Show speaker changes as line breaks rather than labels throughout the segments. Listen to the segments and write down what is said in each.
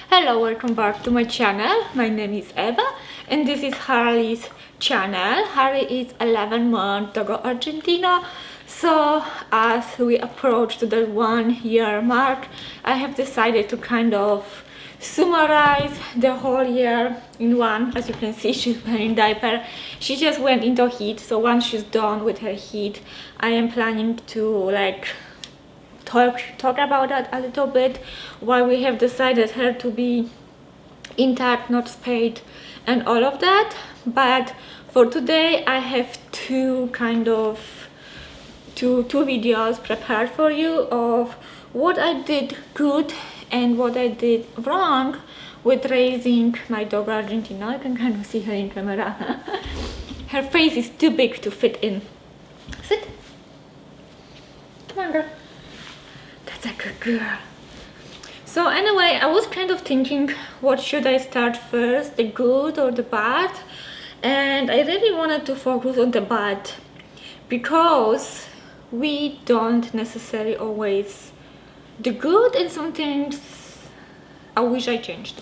Hello, welcome back to my channel. My name is Eva and this is Harley's channel. Harley is 11-month Dogo Argentino. So as we approach to the 1-year mark, I have decided to kind of summarize the whole year in one. As you can see, she's wearing diaper. She just went into heat, so once she's done with her heat, I am planning to talk about that a little bit, why we have decided her to be intact, not spayed, and all of that. But for today I have two videos prepared for you of what I did good and what I did wrong with raising my dog Argentino. I can kind of see her in camera. Her face is too big to fit in. Sit. Come on, girl. That's a good girl. So anyway, I was kind of thinking, what should I start first, the good or the bad? And I really wanted to focus on the bad, because we don't necessarily always do good, and some things I wish I changed.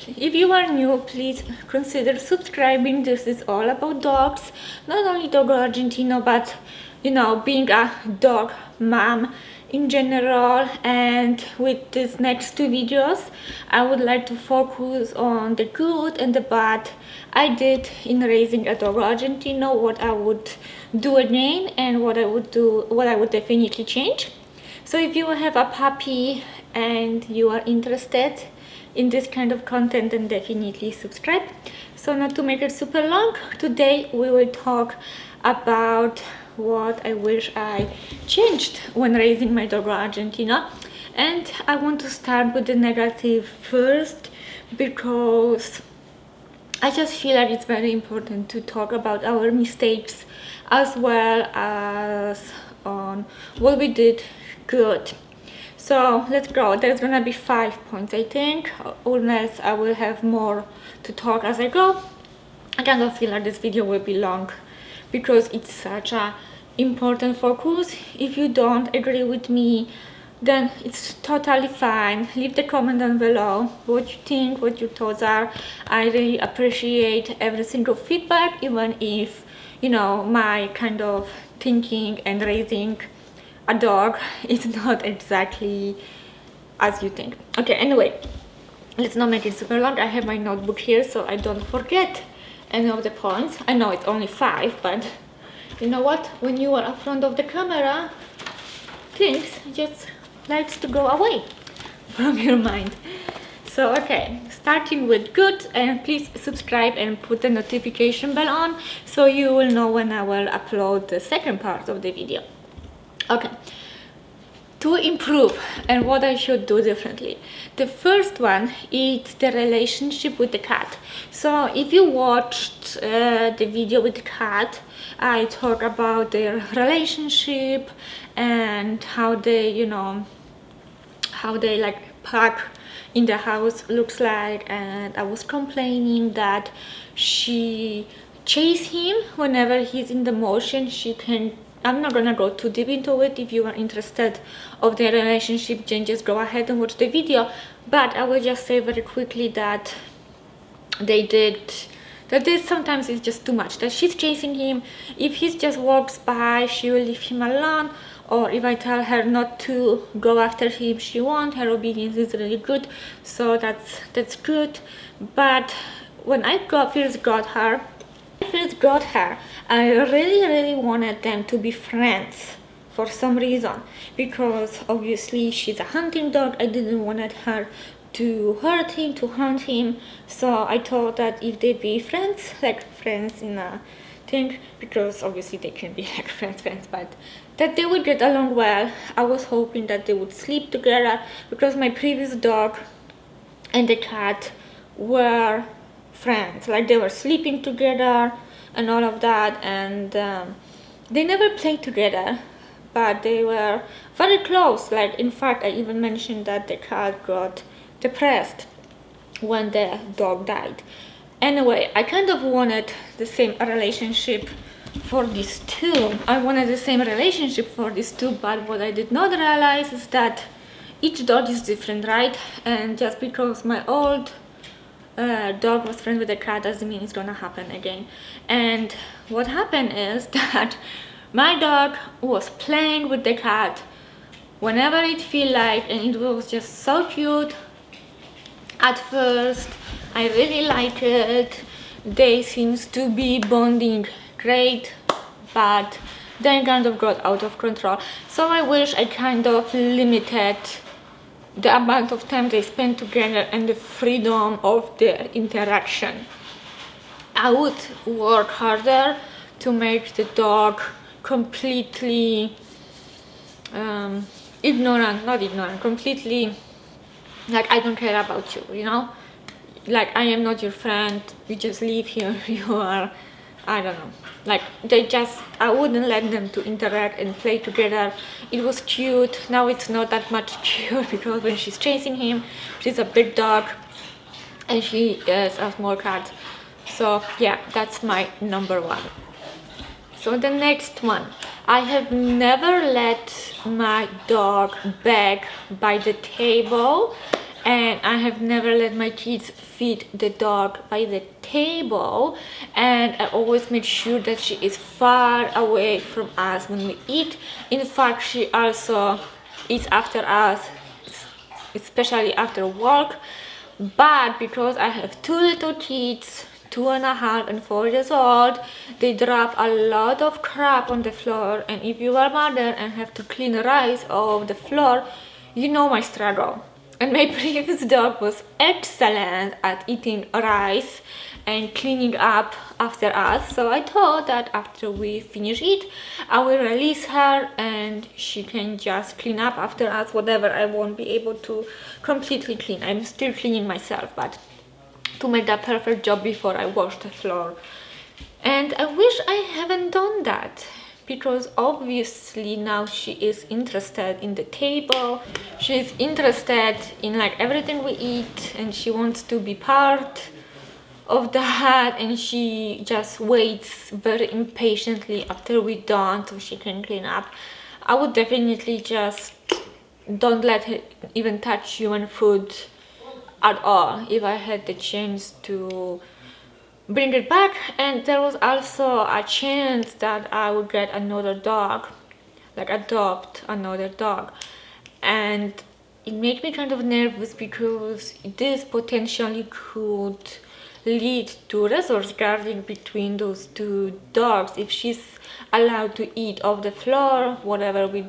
If you are new, please consider subscribing. This is all about dogs, not only Dogo Argentino, but you know, being a dog mom in general. And with these next two videos, I would like to focus on the good and the bad I did in raising a Dogo Argentino, what I would do again, and what I would definitely change. So if you have a puppy and you are interested in this kind of content, then definitely subscribe. So not to make it super long, today we will talk about what I wish I changed when raising my Dogo Argentino. And I want to start with the negative first, because I just feel like it's very important to talk about our mistakes as well as on what we did good. So let's go. There's gonna be 5 points, I think, unless I will have more to talk as I go. I kind of feel like this video will be long because it's such a important focus. If you don't agree with me, then it's totally fine. Leave the comment down below what you think, what your thoughts are. I really appreciate every single feedback, even if, you know, my kind of thinking and raising a dog is not exactly as you think. Okay, anyway, let's not make it super long. I have my notebook here so I don't forget any of the points. I know it's only 5, but you know what, when you are in front of the camera, things just likes to go away from your mind. So okay, starting with good, and please subscribe and put the notification bell on so you will know when I will upload the second part of the video. Okay, to improve and what I should do differently. The first one is the relationship with the cat. So if you watched the video with the cat, I talk about their relationship and how they, you know, how they like pack in the house looks like, and I was complaining that she chase him whenever he's in the motion. She can, I'm not gonna go too deep into it. If you are interested of their relationship, then just go ahead and watch the video. But I will just say very quickly that this sometimes is just too much, that she's chasing him. If he just walks by, she will leave him alone, or if I tell her not to go after him, she won't. Her obedience is really good, so that's good. But when I first got her, I really wanted them to be friends for some reason, because obviously she's a hunting dog. I didn't want her to hurt him, to hunt him. So I thought that if they'd be friends, like friends in a thing, because obviously they can be like friends, but that they would get along well. I was hoping that they would sleep together, because my previous dog and the cat were friends, like they were sleeping together and all of that, and they never played together, but they were very close. Like, in fact, I even mentioned that the cat got depressed when the dog died. Anyway, I kind of wanted the same relationship for these two. I wanted the same relationship for these two, but what I did not realize is that each dog is different, right? And just because my old dog was friends with the cat doesn't mean it's gonna happen again. And what happened is that my dog was playing with the cat whenever it feel like, and it was just so cute. At first I really like it. They seems to be bonding great, but then kind of got out of control. So I wish I kind of limited the amount of time they spend together and the freedom of their interaction. I would work harder to make the dog completely completely like, I don't care about you, you know? Like, I am not your friend, you just live here, you are, I don't know. Like, I wouldn't let them to interact and play together. It was cute. Now it's not that much cute because when she's chasing him, she's a big dog and she is a small cat. So yeah, that's my number one. So the next one, I have never let my dog beg by the table, and I have never let my kids feed the dog by the table, and I always make sure that she is far away from us when we eat. In fact, she also eats after us, especially after work. But because I have two little kids, 2.5 and 4 years old, they drop a lot of crap on the floor, and if you are a mother and have to clean rice off the floor, you know my struggle. And my previous dog was excellent at eating rice and cleaning up after us, so I thought that after we finish it, I will release her and she can just clean up after us, whatever I won't be able to completely clean. I'm still cleaning myself, but to make that perfect job before I wash the floor. And I wish I haven't done that, because obviously now she is interested in the table, she's interested in like everything we eat, and she wants to be part of that, and she just waits very impatiently after we're done so she can clean up. I would definitely just don't let her even touch human food at all if I had the chance to bring it back. And there was also a chance that I would get another dog, like adopt another dog, and it made me kind of nervous because this potentially could lead to resource guarding between those two dogs. If she's allowed to eat off the floor whatever we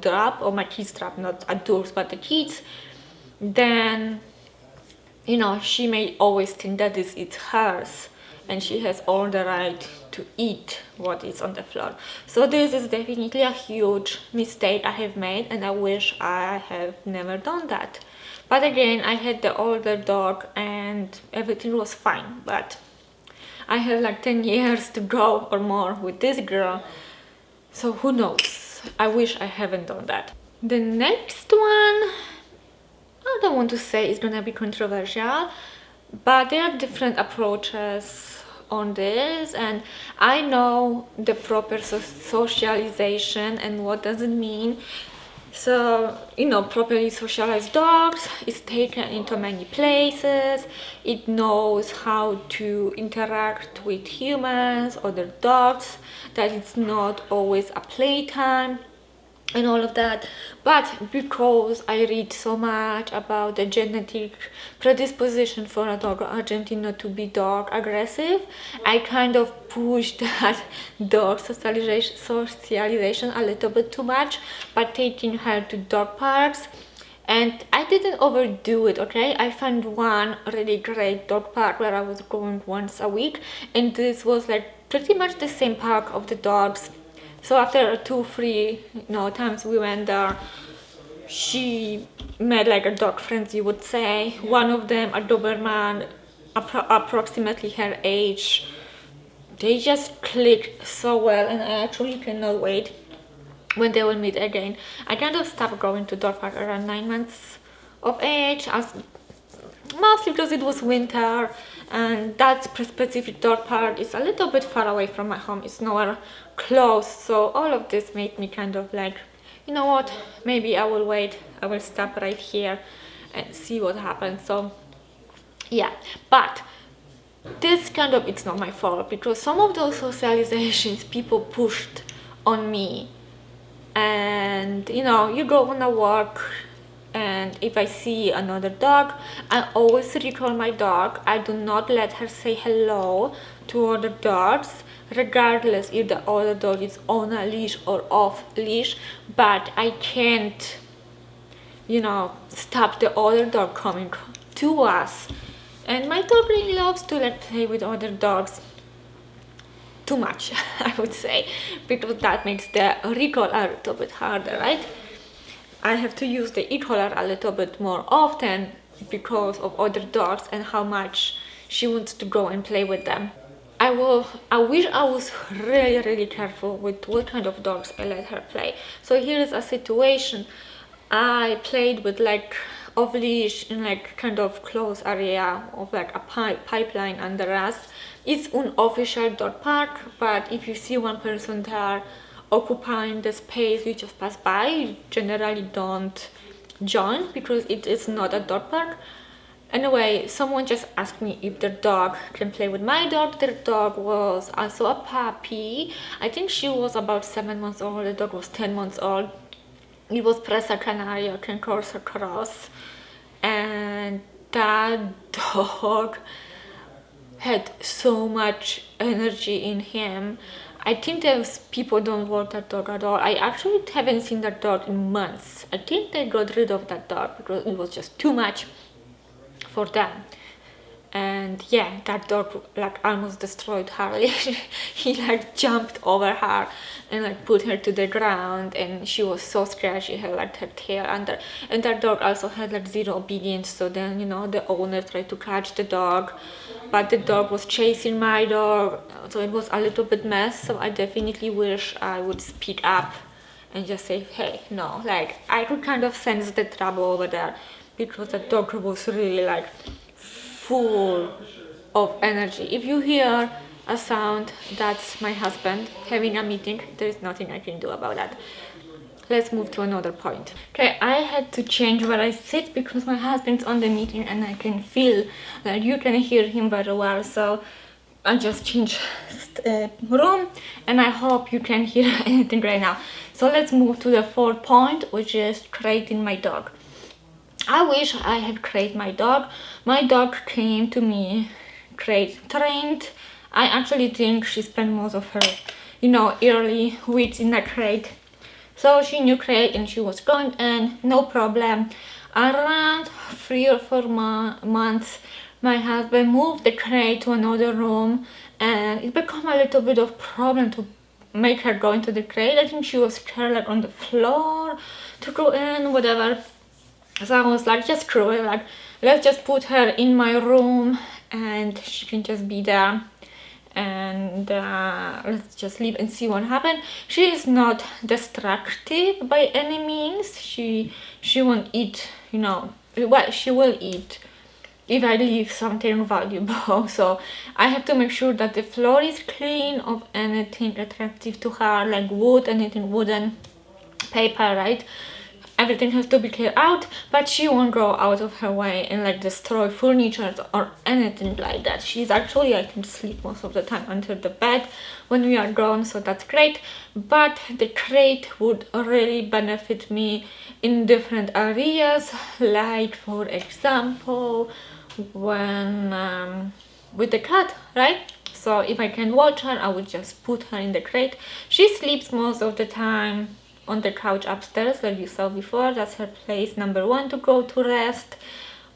drop, or my kids drop, not adults but the kids, then you know, she may always think that this is hers and she has all the right to eat what is on the floor. So this is definitely a huge mistake I have made, and I wish I have never done that. But again, I had the older dog and everything was fine, but I have like 10 years to go or more with this girl, so who knows. I wish I haven't done that. The next one, I don't want to say it's gonna be controversial, but there are different approaches on this, and I know the proper socialization and what does it mean. So, you know, properly socialized dogs is taken into many places, it knows how to interact with humans, other dogs, that it's not always a playtime and all of that. But because I read so much about the genetic predisposition for a Dogo Argentino to be dog aggressive, I kind of pushed that dog socialization a little bit too much by taking her to dog parks. And I didn't overdo it, okay? I found one really great dog park where I was going once a week, and this was like pretty much the same park of the dogs. So after 2-3 times we went there, she met like a dog friends, you would say. One of them, a Doberman, approximately her age. They just clicked so well, and I actually cannot wait when they will meet again. I kind of stopped going to dog park around 9 months of age, as mostly because it was winter, and that specific dog park is a little bit far away from my home. It's nowhere close, so all of this made me kind of like, you know what, maybe I will wait, I will stop right here and see what happens. So yeah, but this kind of, it's not my fault, because some of those socializations people pushed on me. And you know, you go on a walk, and if I see another dog, I always recall my dog. I do not let her say hello to other dogs, regardless if the other dog is on a leash or off leash. But I can't, you know, stop the other dog coming to us. And my dog really loves to like play with other dogs. Too much, I would say, because that makes the recall a little bit harder, right? I have to use the e-collar a little bit more often because of other dogs and how much she wants to go and play with them. I wish I was really careful with what kind of dogs I let her play. So here is a situation. I played with like off leash in like kind of closed area of like a pipeline under us. It's an official dog park, but if you see one person there occupying the space, you just pass by. You generally don't join because it is not a dog park. Anyway, someone just asked me if their dog can play with my dog. Their dog was also a puppy. I think she was about 7 months old. The dog was 10 months old. It was Presa Canario, Can Corso Cross. And that dog had so much energy in him. I think those people don't want that dog at all. I actually haven't seen that dog in months. I think they got rid of that dog because it was just too much for them. And yeah, that dog like almost destroyed Harley. He like jumped over her and like put her to the ground, and she was so scared. She had like her tail under, and that dog also had like zero obedience. So then, you know, the owner tried to catch the dog, but the dog was chasing my dog, so it was a little bit mess. So I definitely wish I would speak up and just say, hey, no, like I could kind of sense the trouble over there, because the dog was really like full of energy. If you hear a sound, that's my husband having a meeting. There is nothing I can do about that. Let's move to another point. Okay, I had to change where I sit because my husband's on the meeting and I can feel that you can hear him very well. So I just changed room, and I hope you can hear anything right now. So let's move to the fourth point, which is creating my dog. I wish I had created my dog. My dog came to me trained. I actually think she spent most of her, you know, early weeks in a crate. So she knew crate and she was going, and no problem. Around 3 or 4 months, my husband moved the crate to another room, and it became a little bit of problem to make her go into the crate. I think she was scared like on the floor to go in, whatever. So I was like, just screw it, like let's just put her in my room and she can just be there, and let's just leave and see what happens. She is not destructive by any means. She won't eat, you know, well, she will eat if I leave something valuable. So I have to make sure that the floor is clean of anything attractive to her, like wood, anything wooden, paper, right? Everything has to be cleared out, but she won't go out of her way and like destroy furniture or anything like that. She's actually, I can sleep most of the time under the bed when we are gone, so that's great. But the crate would really benefit me in different areas, like for example when with the cat, right? So if I can watch her, I would just put her in the crate. She sleeps most of the time on the couch upstairs, like you saw before. That's her place number 1 to go to rest.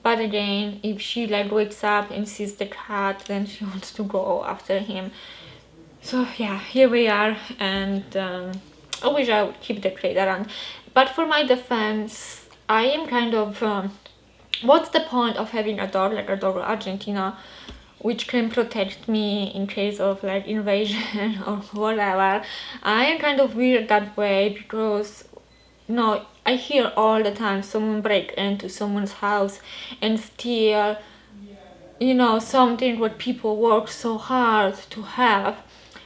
But again, if she like wakes up and sees the cat, then she wants to go after him. So yeah, here we are, and I wish I would keep the crate around. But for my defense, I am kind of what's the point of having a dog like a Dogo Argentino, which can protect me in case of like invasion or whatever? I am kind of weird that way because, you know, I hear all the time someone break into someone's house and steal, something what people work so hard to have.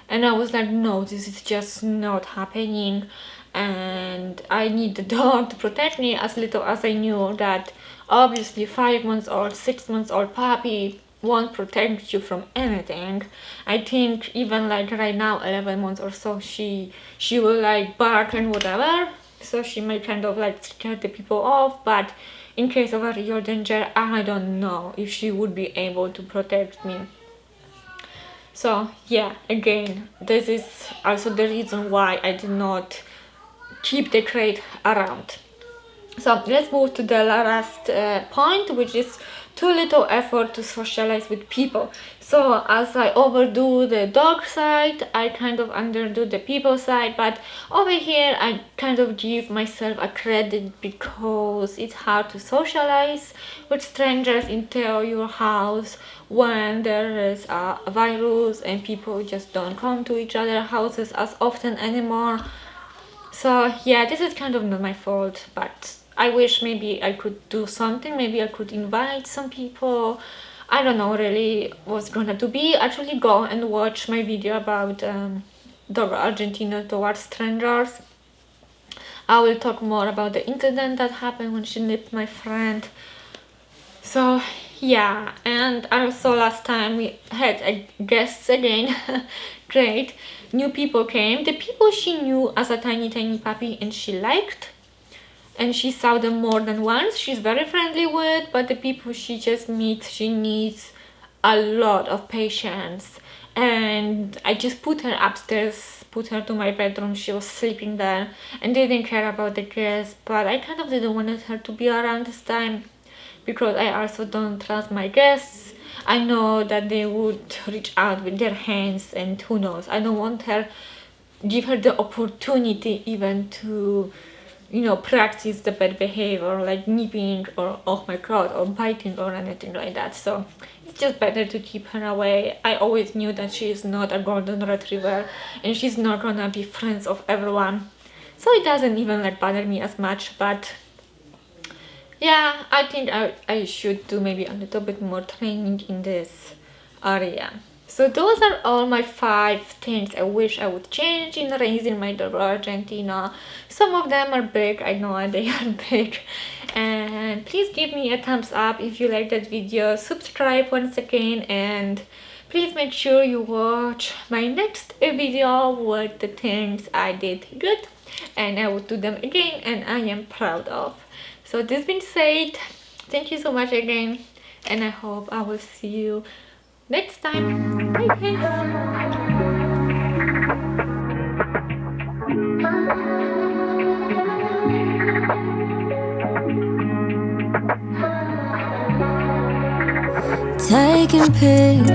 And I was like, no, this is just not happening. And I need the dog to protect me, as little as I knew that obviously 5 months old, 6 months old puppy won't protect you from anything. I think even like right now, 11 months or so, she will like bark and whatever. So she might kind of like scare the people off, but in case of a real danger, I don't know if she would be able to protect me. So yeah, again, this is also the reason why I did not keep the crate around. So let's move to the last point, which is too little effort to socialize with people. So as I overdo the dog side, I kind of underdo the people side, but over here I kind of give myself a credit because it's hard to socialize with strangers into your house when there is a virus and people just don't come to each other's houses as often anymore. So yeah, this is kind of not my fault, but I wish maybe I could do something. Maybe I could invite some people. I don't know really what's gonna to be. Actually go and watch my video about Dogo Argentino towards strangers. I will talk more about the incident that happened when she nipped my friend. So yeah, and also last time we had guests again. Great, new people came, the people she knew as a tiny puppy and she liked, and she saw them more than once. She's very friendly with, but the people she just meets, she needs a lot of patience. And I just put her upstairs, put her to my bedroom. She was sleeping there and didn't care about the guests, but I kind of didn't want her to be around this time because I also don't trust my guests. I know that they would reach out with their hands, and who knows, I don't want her, give her the opportunity even to, practice the bad behavior like nipping or oh my god or biting or anything like that. So it's just better to keep her away. I always knew that she is not a golden retriever and she's not gonna be friends of everyone, so it doesn't even like bother me as much. But yeah, I think I should do maybe a little bit more training in this area. So those are all my 5 things I wish I would change in raising my Dogo Argentino. Some of them are big, I know they are big. And please give me a thumbs up if you like that video, subscribe once again, and please make sure you watch my next video with the things I did good and I will do them again and I am proud of. So this being said, thank you so much again, and I hope I will see you next time. Bye guys.
Taking pics.